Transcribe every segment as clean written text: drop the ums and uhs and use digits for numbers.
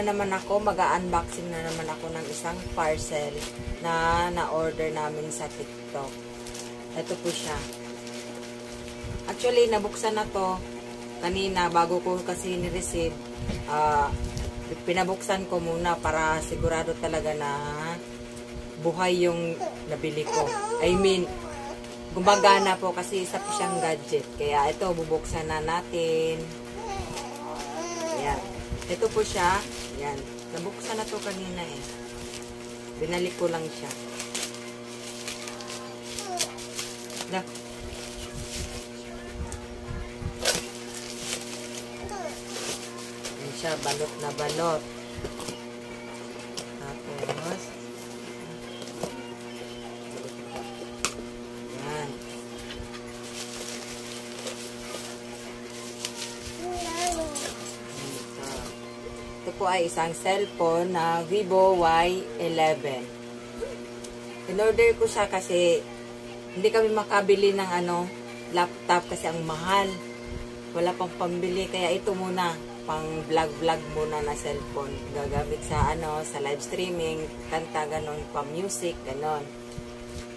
na naman ako, mag-unboxing na naman ako ng isang parcel na na-order namin sa TikTok. Ito po siya. Actually, nabuksan na to kanina bago ko kasi ni-receive. Pinabuksan ko muna para sigurado talaga na buhay yung nabili ko. I mean, gumagana po kasi isa po siyang gadget. Kaya ito, bubuksan na natin. Ayan. Ito po siya. Ayan. Nabuksan na to kanina eh. Binalik ko lang siya. Ayan siya. Balot na balot. Tapos, ayan. Ito po ay isang cellphone na Vivo Y11. In-order ko siya kasi hindi kami makabili ng laptop kasi ang mahal. Wala pang pambili kaya ito muna, pang vlog muna na cellphone. Gagamit sa sa live streaming, kanta ganon, pa music ganon.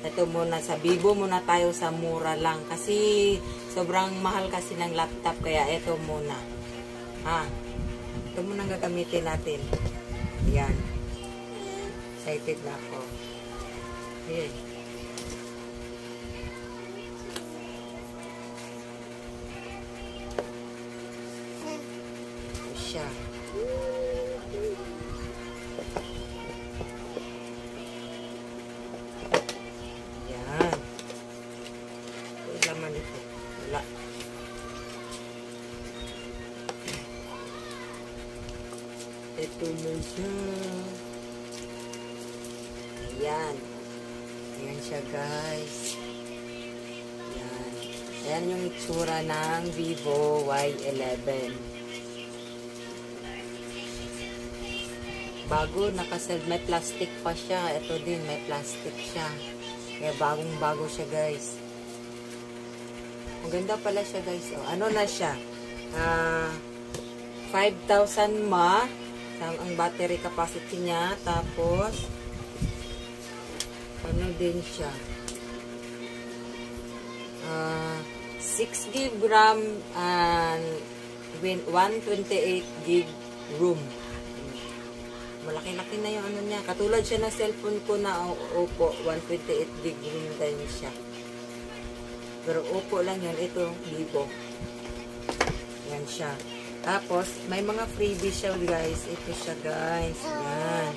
Ito muna sa Vivo muna tayo sa mura lang kasi sobrang mahal kasi ng laptop kaya ito muna. Ito muna gagamitin natin. Ayan. Excited na ako. Ayan. Ito siya. Ayan. Ito laman ito. Wala. Ito na siya. Ayan. Ayan siya guys. Ayan. Ayan yung itsura ng Vivo Y11. Bago, nakaseld. May plastic pa siya. Ito din, may plastic siya. Kaya bagong-bago siya guys. Maganda pala siya guys. Ano na siya? 5,000 mAh. Ang battery capacity niya. Tapos, ano din siya? 6 GB RAM and 128 GB room. Malaki-laki na yung niya. Katulad siya ng cellphone ko na Oppo. 128 GB room din siya. Pero Oppo lang yan. Ito, Vivo. Yan siya. Tapos, may mga freebies siya, guys. Ito siya, guys. Yan.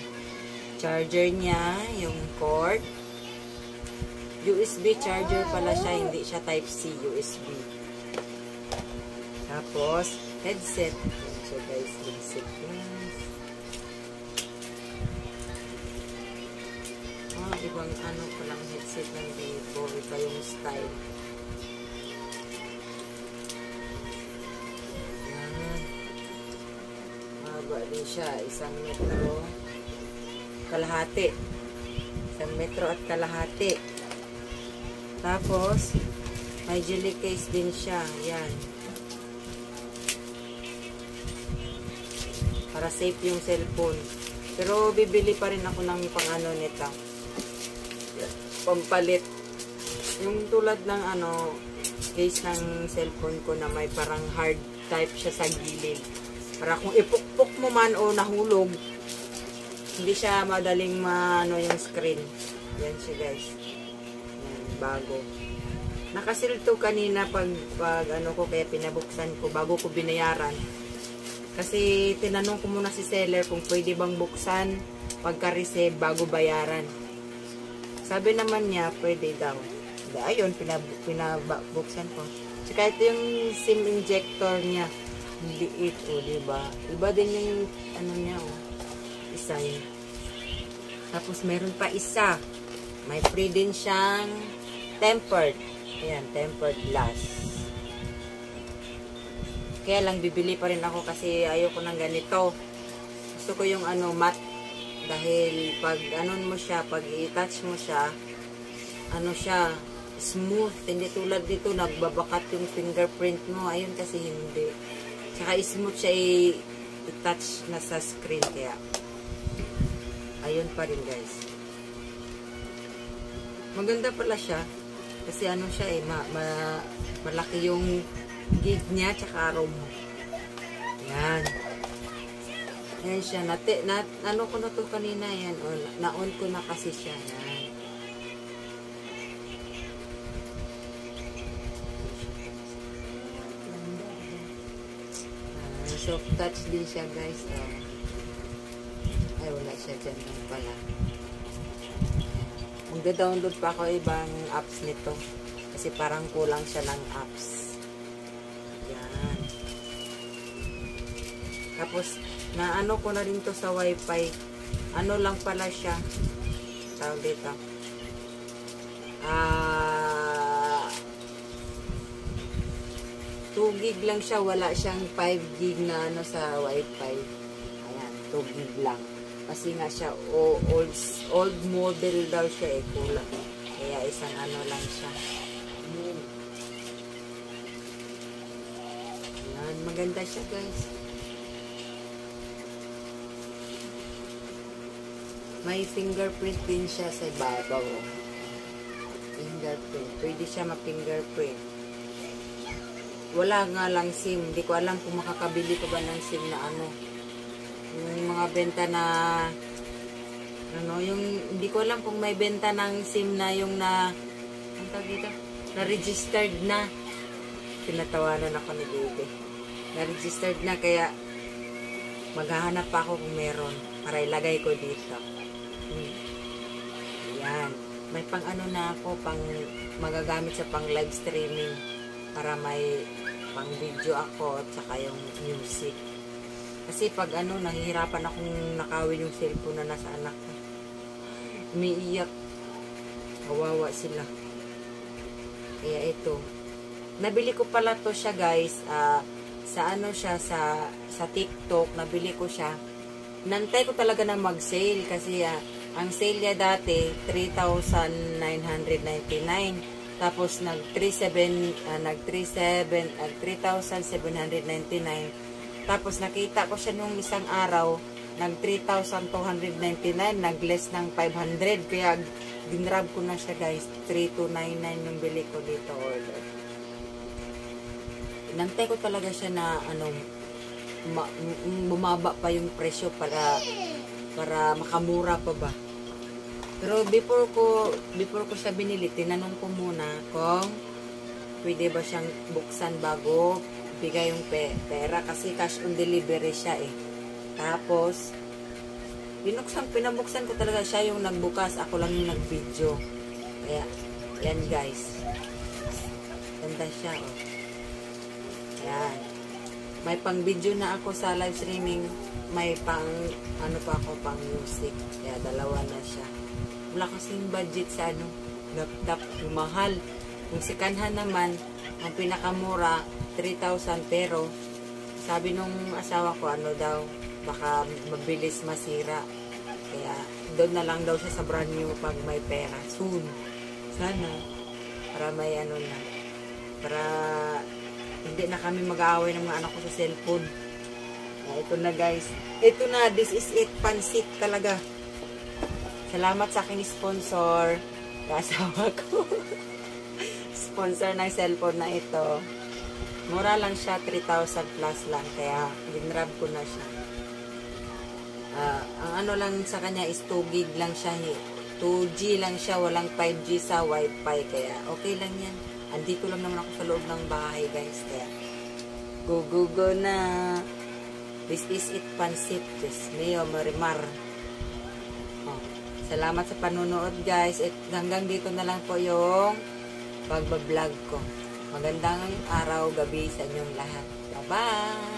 Charger niya, yung cord. USB charger pala siya. Hindi siya Type-C, USB. Tapos, headset. Yan siya, guys. Headset. Ibang palang headset ng Vivo. Iba yung style. Din siya, 1 metro kalahati. 1 metro at kalahati. Tapos, may jelly case din siya. Yan. Para safe yung cellphone. Pero, bibili pa rin ako ng pang nito. Pampalit. Yung tulad ng case ng cellphone ko na may parang hard type siya sa gilid. Para kung ipukpok mo man o nahulog, hindi siya madaling yung screen. Yan siya guys. Yan, bago. Nakasil to kanina pag ko kaya pinabuksan ko bago ko binayaran. Kasi tinanong ko muna si seller kung pwede bang buksan pagka-receive bago bayaran. Sabi naman niya pwede daw. Ayun, pinabuksan ko. Tsaka ito yung SIM injector niya. Liit, diba? Iba din yung, niya, design. Tapos, meron pa isa. May free din siyang tempered. Ayan, tempered glass. Kaya lang, bibili pa rin ako kasi ayoko ng ganito. Gusto ko yung, matte. Dahil, pag, mo siya, pag i-touch mo siya, siya, smooth. Hindi tulad dito, nagbabakat yung fingerprint mo. Ayun kasi hindi. Tsaka smooth siya i-touch na sa screen. Kaya, ayun pa rin guys. Maganda pala siya. Kasi ano siya eh, malaki yung gig niya, tsaka ROM. Yan. Yan siya. Ano ko na to kanina yan. Na-on ko na kasi siya. Yan. Soft touch din siya guys. Ay, wala siya dyan lang pala. Magda-download pa ako ibang apps nito. Kasi parang kulang siya ng apps. Yan. Tapos, naano ko na rin to sa wifi. Ano lang pala siya. Tawag dito. 2 gig lang siya. Wala siyang 5 gig na ano sa wifi. Ayan, 2 gig lang. Kasi nga siya, old model daw siya eh, kulang. Kaya isang ano lang siya. Ayan, maganda siya guys. May fingerprint din siya sa ibabaw. Fingerprint. Pwede siya ma-fingerprint. Wala nga lang SIM. Hindi ko alam kung makakabili ko ba ng SIM na ano. Yung mga benta na ano, yung hindi ko alam kung may benta ng SIM na yung na ang tawag dito? Na registered na. Tinatawanan ako ni Baby. Na registered na kaya maghahanap pa ako kung meron para ilagay ko dito. Ayan. May pang ano na ako, pang magagamit sa pang live streaming para may pang video ako at saka yung music. Kasi pag ano, nahihirapan akong nakawin yung cellphone na nasa anak ko. Umiiyak. Kawawa sila. Kaya ito. Nabili ko pala to siya guys. Sa ano siya, sa TikTok. Nabili ko siya. Nantay ko talaga na mag-sale. Kasi ang sale niya dati, 3,999. Tapos nag 3,799. Tapos nakita ko siya nung isang araw, nag 3,299, nag less ng 500. Kaya ginrab ko na siya guys. 3,299 yung bili ko dito order. Nantay ko talaga siya na ano, bumaba pa yung presyo para makamura pa ba. Pero before ko siya binili, tinanong ko muna kung pwede ba siyang buksan bago bigay yung pera kasi cash on delivery siya eh. Tapos pinabuksan ko talaga siya yung nagbukas, ako lang yung nag-video. Kaya yan guys. Ganda siya oh. Yan. May pang video na ako sa live streaming, may pang ano pa ako, pang music. Kaya dalawa na siya. Wala kasing budget sa ano, laptop, yung mahal. Yung sikanhan naman, ang pinakamura, 3,000 pero sabi nung asawa ko, ano daw, baka mabilis masira. Kaya doon na lang daw siya sa brand new pag may pera. Soon. Sana. Para may ano na. Para hindi na kami mag-aaway ng mga anak ko sa cellphone. Ito na guys. Ito na, this is it, pansit talaga. Salamat sa aking sponsor. Kasawa ko. Sponsor ng cellphone na ito. Mura lang siya, 3,000 plus lang. Kaya, ginrab ko na siya. Ang ano lang sa kanya is 2 gig lang siya. 2G lang siya, walang 5G sa wifi. Kaya, okay lang yan. Andito lang naman ako sa loob ng bahay, guys. Kaya, go na. This is it, pansit. Just Mio Marimar. Salamat sa panunood guys. Hanggang dito na lang po yung pagbablog ko. Magandang araw, gabi sa inyong lahat. Bye-bye!